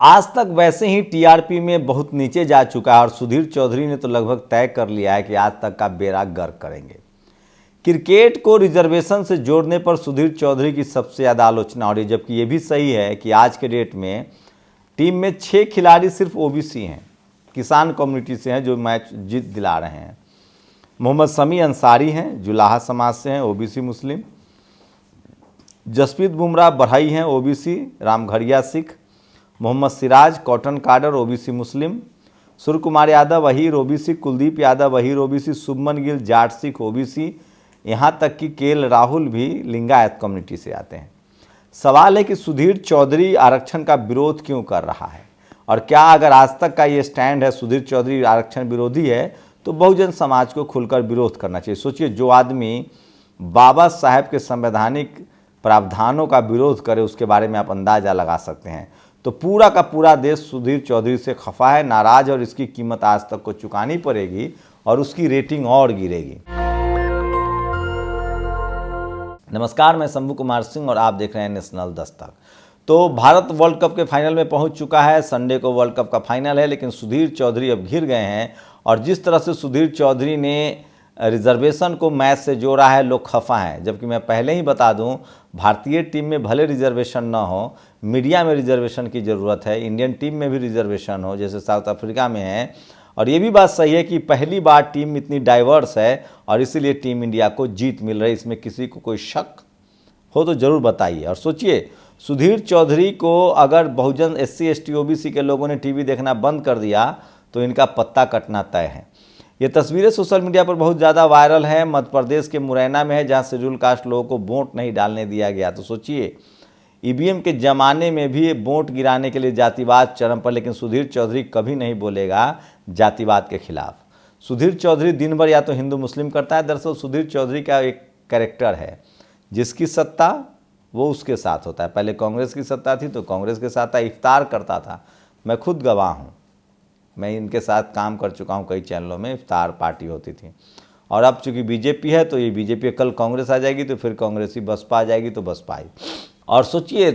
आज तक वैसे ही टीआरपी में बहुत नीचे जा चुका है और सुधीर चौधरी ने तो लगभग तय कर लिया है कि आज तक का बेड़ा गर्क करेंगे। क्रिकेट को रिजर्वेशन से जोड़ने पर सुधीर चौधरी की सबसे ज़्यादा आलोचना हो रही है, जबकि ये भी सही है कि आज के डेट में टीम में 6 खिलाड़ी सिर्फ ओबीसी हैं, किसान कम्युनिटी से हैं, जो मैच जीत दिला रहे हैं। मोहम्मद शमी अंसारी हैं, जुलाहा समाज से हैं, ओबीसी मुस्लिम। जसप्रीत बुमराह बढ़ई हैं, ओबीसी रामघरिया सिख। मोहम्मद सिराज कॉटन काडर, ओबीसी मुस्लिम। Surya Kumar Yadav Ahir, OBC. Kuldeep Yadav Ahir, OBC. Shubman Gill Jat Sikh, OBC. यहाँ तक कि केएल राहुल भी लिंगायत कम्युनिटी से आते हैं। सवाल है कि सुधीर चौधरी आरक्षण का विरोध क्यों कर रहा है, और क्या अगर आज तक का ये स्टैंड है सुधीर चौधरी आरक्षण विरोधी है तो बहुजन समाज को खुलकर विरोध करना चाहिए। सोचिए, जो आदमी बाबा साहेब के संवैधानिक प्रावधानों का विरोध करे उसके बारे में आप अंदाजा लगा सकते हैं। तो पूरा का पूरा देश सुधीर चौधरी से खफा है, नाराज, और इसकी कीमत आज तक को चुकानी पड़ेगी और उसकी रेटिंग और गिरेगी। नमस्कार, मैं शंभू कुमार सिंह और आप देख रहे हैं नेशनल दस्तक। तो भारत वर्ल्ड कप के फाइनल में पहुंच चुका है। संडे को वर्ल्ड कप का फाइनल है, लेकिन सुधीर चौधरी अब घिर गए हैं और जिस तरह से सुधीर चौधरी ने रिजर्वेशन को मैच से जोड़ा है, लोग खफा हैं। जबकि मैं पहले ही बता दूं, भारतीय टीम में भले रिजर्वेशन ना हो, मीडिया में रिजर्वेशन की ज़रूरत है। इंडियन टीम में भी रिजर्वेशन हो, जैसे साउथ अफ्रीका में है। और ये भी बात सही है कि पहली बार टीम इतनी डाइवर्स है और इसीलिए टीम इंडिया को जीत मिल रही है। इसमें किसी को कोई शक हो तो ज़रूर बताइए। और सोचिए, सुधीर चौधरी को अगर बहुजन SC ST OBC के लोगों ने टीवी देखना बंद कर दिया तो इनका पत्ता कटना तय है। ये तस्वीरें सोशल मीडिया पर बहुत ज़्यादा वायरल है। मध्य प्रदेश के मुरैना में है, जहाँ शेड्यूल कास्ट लोगों को वोट नहीं डालने दिया गया। तो सोचिए, EVM के ज़माने में भी वोट गिराने के लिए जातिवाद चरम पर, लेकिन सुधीर चौधरी कभी नहीं बोलेगा जातिवाद के खिलाफ। सुधीर चौधरी दिन भर या तो हिंदू मुस्लिम करता है। दरअसल सुधीर चौधरी का एक कैरेक्टर है, जिसकी सत्ता वो उसके साथ होता है। पहले कांग्रेस की सत्ता थी तो कांग्रेस के साथ इफ्तार करता था। मैं खुद गवाह हूँ, मैं इनके साथ काम कर चुका हूँ, कई चैनलों में इफ्तार पार्टी होती थी। और अब चूंकि बीजेपी है तो ये बीजेपी, कल कांग्रेस आ जाएगी तो फिर कांग्रेस ही, बसपा आ जाएगी तो बसपा आई। और सोचिए,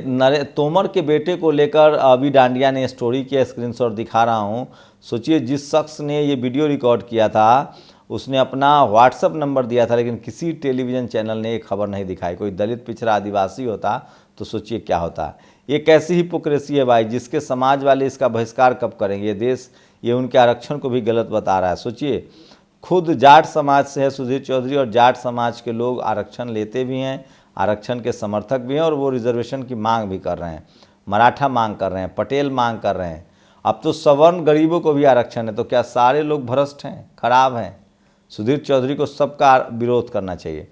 तोमर के बेटे को लेकर अभी डांडिया ने स्टोरी किया, स्क्रीनशॉट दिखा रहा हूँ। सोचिए, जिस शख्स ने ये वीडियो रिकॉर्ड किया था उसने अपना व्हाट्सएप नंबर दिया था, लेकिन किसी टेलीविज़न चैनल ने एक खबर नहीं दिखाई। कोई दलित पिछड़ा आदिवासी होता तो सोचिए क्या होता। ये कैसी हिपोक्रेसी है भाई, जिसके समाज वाले इसका बहिष्कार कब करेंगे। ये देश ये उनके आरक्षण को भी गलत बता रहा है। सोचिए, खुद जाट समाज से है सुधीर चौधरी और जाट समाज के लोग आरक्षण लेते भी हैं, आरक्षण के समर्थक भी हैं और वो रिजर्वेशन की मांग भी कर रहे हैं। मराठा मांग कर रहे हैं, पटेल मांग कर रहे हैं। अब तो सवर्ण गरीबों को भी आरक्षण है। तो क्या सारे लोग भ्रष्ट हैं, खराब हैं? सुधीर चौधरी को सबका विरोध करना चाहिए।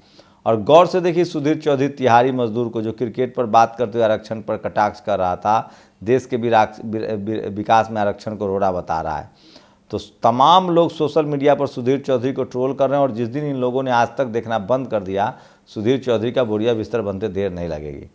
और गौर से देखिए, सुधीर चौधरी तिहारी मजदूर को, जो क्रिकेट पर बात करते हुए आरक्षण पर कटाक्ष कर रहा था, देश के विकास में आरक्षण को रोड़ा बता रहा है। तो तमाम लोग सोशल मीडिया पर सुधीर चौधरी को ट्रोल कर रहे हैं और जिस दिन इन लोगों ने आज तक देखना बंद कर दिया, सुधीर चौधरी का बोरिया बिस्तर बनते देर नहीं लगेगी।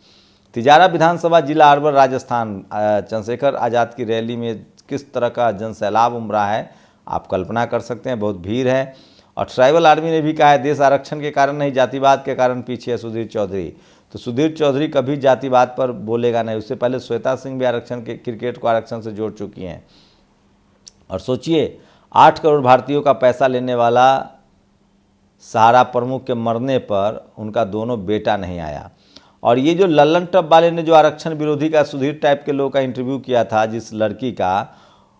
तिजारा विधानसभा जिला अरवल राजस्थान, चंद्रशेखर आज़ाद की रैली में किस तरह का जनसैलाब उमड़ा है आप कल्पना कर सकते हैं। बहुत भीड़ है। और ट्राइबल आर्मी ने भी कहा है, देश आरक्षण के कारण नहीं जातिवाद के कारण पीछे है सुधीर चौधरी। तो सुधीर चौधरी कभी जातिवाद पर बोलेगा नहीं। उससे पहले श्वेता सिंह भी आरक्षण के, क्रिकेट को आरक्षण से जोड़ चुकी हैं। और सोचिए, 8 करोड़ भारतीयों का पैसा लेने वाला सहारा प्रमुख के मरने पर उनका दोनों बेटा नहीं आया। और ये जो लल्लन टप वाले ने जो आरक्षण विरोधी का सुधीर टाइप के लोगों का इंटरव्यू किया था, जिस लड़की का,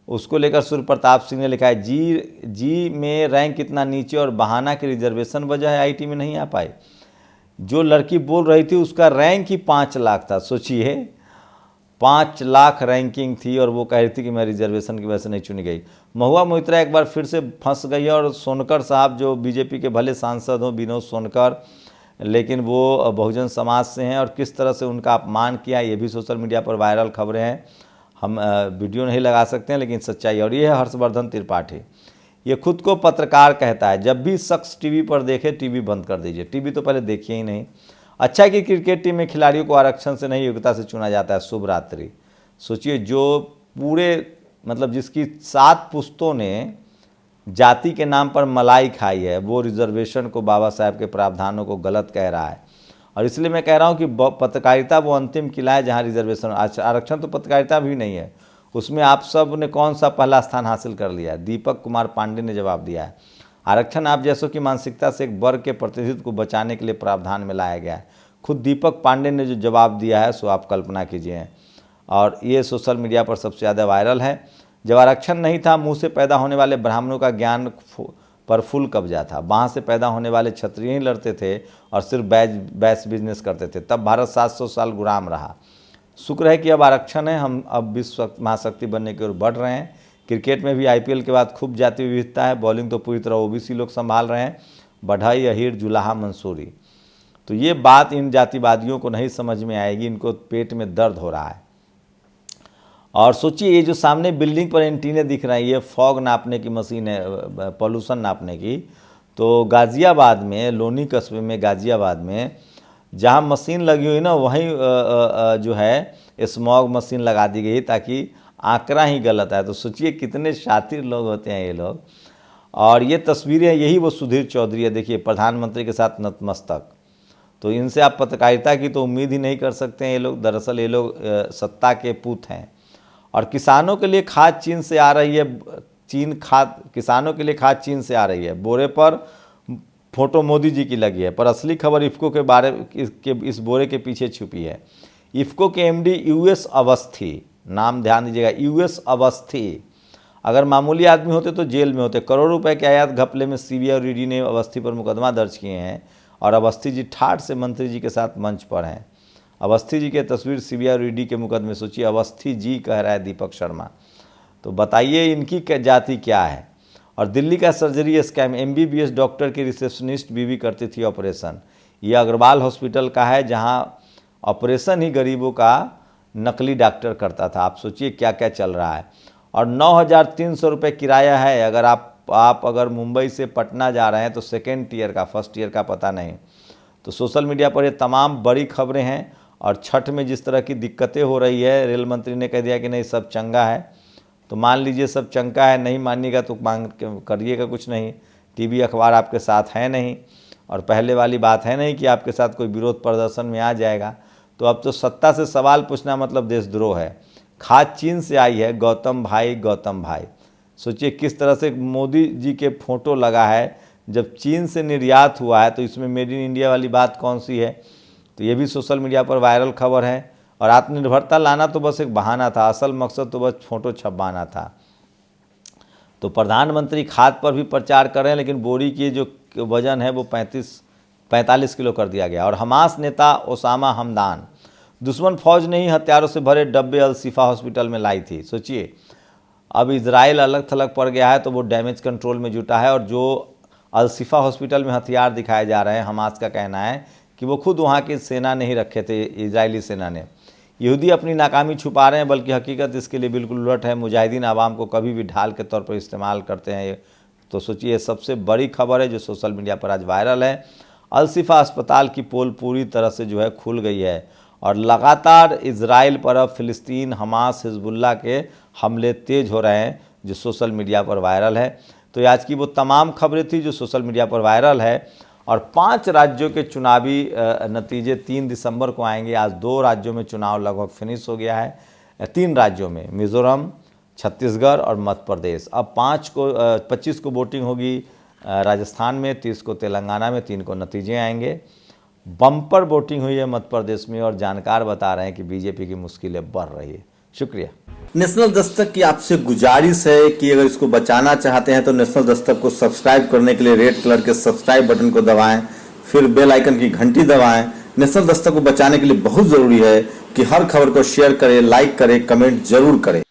उसको लेकर सूर्य प्रताप सिंह ने लिखा है, जी में रैंक इतना नीचे और बहाना की रिजर्वेशन वजह है IT में नहीं आ पाई। जो लड़की बोल रही थी उसका रैंक ही 5 लाख था। सोचिए, 5 लाख रैंकिंग थी और वो कह रही थी कि मैं रिजर्वेशन की वजह से नहीं चुनी गई। महुआ मोइत्रा एक बार फिर से फंस गई है। और सोनकर साहब, जो बीजेपी के भले सांसद हों, विनोद सोनकर, लेकिन वो बहुजन समाज से हैं और किस तरह से उनका अपमान किया, ये भी सोशल मीडिया पर वायरल खबरें हैं। हम वीडियो नहीं लगा सकते हैं, लेकिन सच्चाई। और ये है हर्षवर्धन त्रिपाठी, ये खुद को पत्रकार कहता है। जब भी शख्स टीवी पर देखे, टीवी बंद कर दीजिए। टीवी तो पहले देखिए ही नहीं। अच्छा है कि क्रिकेट टीम में खिलाड़ियों को आरक्षण से नहीं, योग्यता से चुना जाता है। शुभ रात्रि। सोचिए, जो पूरे मतलब जिसकी 7 पुश्तों ने जाति के नाम पर मलाई खाई है, वो रिजर्वेशन को, बाबा साहेब के प्रावधानों को गलत कह रहा है। और इसलिए मैं कह रहा हूँ कि पत्रकारिता वो अंतिम किला है जहाँ रिजर्वेशन, आरक्षण तो पत्रकारिता भी नहीं है, उसमें आप सब ने कौन सा पहला स्थान हासिल कर लिया? दीपक कुमार पांडे ने जवाब दिया है, आरक्षण आप जैसों की मानसिकता से एक वर्ग के प्रतिनिधित्व को बचाने के लिए प्रावधान में लाया गया है। खुद दीपक पांडे ने जो जवाब दिया है सो आप कल्पना कीजिए, और ये सोशल मीडिया पर सबसे ज़्यादा वायरल है। जब आरक्षण नहीं था, मुंह से पैदा होने वाले ब्राह्मणों का ज्ञान पर फुल कब्जा था। वहाँ से पैदा होने वाले क्षत्रिय ही लड़ते थे और सिर्फ बैच बिजनेस करते थे। तब भारत 700 साल गुलाम रहा। शुक्र है कि अब आरक्षण है, हम अब विश्व महाशक्ति बनने की ओर बढ़ रहे हैं। क्रिकेट में भी IPL के बाद खूब जातीय विविधता है। बॉलिंग तो पूरी तरह OBC लोग संभाल रहे हैं, बढ़ई, अहीर, जुलाहा, मंसूरी। तो ये बात इन जातिवादियों को नहीं समझ में आएगी, इनको पेट में दर्द हो रहा है। और सोचिए, ये जो सामने बिल्डिंग पर एंटीने दिख रहे हैं, ये फॉग नापने की मशीन है, पॉल्यूशन नापने की। तो गाज़ियाबाद में, लोनी कस्बे में, गाज़ियाबाद में जहाँ मशीन लगी हुई ना, वहीं जो है स्मॉग मशीन लगा दी गई ताकि आंकड़ा ही गलत है। तो सोचिए कितने शातिर लोग होते हैं ये लोग। और ये तस्वीरें, यही वो सुधीर चौधरी है, देखिए, प्रधानमंत्री के साथ नतमस्तक। तो इनसे आप पत्रकारिता की तो उम्मीद ही नहीं कर सकते हैं ये लोग। दरअसल ये लोग सत्ता के पूत हैं। और किसानों के लिए खाद चीन से आ रही है, किसानों के लिए खाद चीन से आ रही है। बोरे पर फोटो मोदी जी की लगी है, पर असली खबर इफ्को के बारे के इस बोरे के पीछे छुपी है। इफ्को के MD US अवस्थी, नाम ध्यान दीजिएगा, US अवस्थी। अगर मामूली आदमी होते तो जेल में होते। करोड़ों रुपए के आयात घपले में CBI और ED ने अवस्थी पर मुकदमा दर्ज किए हैं और अवस्थी जी ठाठ से मंत्री जी के साथ मंच पर हैं। अवस्थी जी की तस्वीर CBI और ED के मुकदमे। सोचिए, अवस्थी जी कह रहा है दीपक शर्मा। तो बताइए इनकी जाति क्या है? और दिल्ली का सर्जरी स्कैम, MBBS डॉक्टर की रिसेप्शनिस्ट बीवी करती थी ऑपरेशन। ये अग्रवाल हॉस्पिटल का है, जहाँ ऑपरेशन ही गरीबों का नकली डॉक्टर करता था। आप सोचिए क्या क्या चल रहा है। और 9,300 रुपये किराया है। अगर आप अगर मुंबई से पटना जा रहे हैं तो सेकेंड ईयर का, फर्स्ट ईयर का पता नहीं। तो सोशल मीडिया पर ये तमाम बड़ी खबरें हैं। और छठ में जिस तरह की दिक्कतें हो रही है, रेल मंत्री ने कह दिया कि नहीं सब चंगा है। तो मान लीजिए सब चंगा है, नहीं मानिएगा तो मांग करिएगा कुछ नहीं। TV अखबार आपके साथ है नहीं, और पहले वाली बात है नहीं कि आपके साथ कोई विरोध प्रदर्शन में आ जाएगा। तो अब तो सत्ता से सवाल पूछना मतलब देशद्रोह है। खाद चीन से आई है, गौतम भाई। सोचिए किस तरह से मोदी जी के फोटो लगा है। जब चीन से निर्यात हुआ है तो इसमें मेड इन इंडिया वाली बात कौन सी है? तो ये भी सोशल मीडिया पर वायरल खबर है। और आत्मनिर्भरता लाना तो बस एक बहाना था, असल मकसद तो बस फोटो छपवाना था। तो प्रधानमंत्री खाद पर भी प्रचार कर रहे हैं, लेकिन बोरी की जो वजन है वो 45 किलो कर दिया गया। और हमास नेता ओसामा हमदान, दुश्मन फौज ने ही हथियारों से भरे डब्बे अल-शिफा हॉस्पिटल में लाई थी। सोचिए, अब इजराइल अलग थलग पड़ गया है तो वो डैमेज कंट्रोल में जुटा है। और जो अल-शिफा हॉस्पिटल में हथियार दिखाए जा रहे हैं, हमास का कहना है कि वो खुद वहाँ की सेना ने ही रखे थे, इजरायली सेना ने। यहूदी अपनी नाकामी छुपा रहे हैं, बल्कि हकीकत इसके लिए बिल्कुल उलट है। मुजाहिदीन आवाम को कभी भी ढाल के तौर पर इस्तेमाल करते हैं। तो सोचिए, सबसे बड़ी खबर है जो सोशल मीडिया पर आज वायरल है। अल-शिफा अस्पताल की पोल पूरी तरह से जो है खुल गई है। और लगातार इजराइल पर अब फिलिस्तीन, हमास, हिजबुल्लाह के हमले तेज हो रहे हैं, जो सोशल मीडिया पर वायरल है। तो आज की वो तमाम खबरें थी जो सोशल मीडिया पर वायरल है। और 5 राज्यों के चुनावी नतीजे 3 दिसंबर को आएंगे। आज 2 राज्यों में चुनाव लगभग फिनिश हो गया है। 3 राज्यों में, मिज़ोरम, छत्तीसगढ़ और मध्य प्रदेश। अब 25 को वोटिंग होगी राजस्थान में, 30 को तेलंगाना में, 3 को नतीजे आएंगे। बम्पर वोटिंग हुई है मध्य प्रदेश में, और जानकार बता रहे हैं कि बीजेपी की मुश्किलें बढ़ रही है। शुक्रिया। नेशनल दस्तक की आपसे गुजारिश है कि अगर इसको बचाना चाहते हैं तो नेशनल दस्तक को सब्सक्राइब करने के लिए रेड कलर के सब्सक्राइब बटन को दबाएं, फिर बेल आइकन की घंटी दबाएं। नेशनल दस्तक को बचाने के लिए बहुत जरूरी है कि हर खबर को शेयर करें, लाइक करें, कमेंट जरूर करें।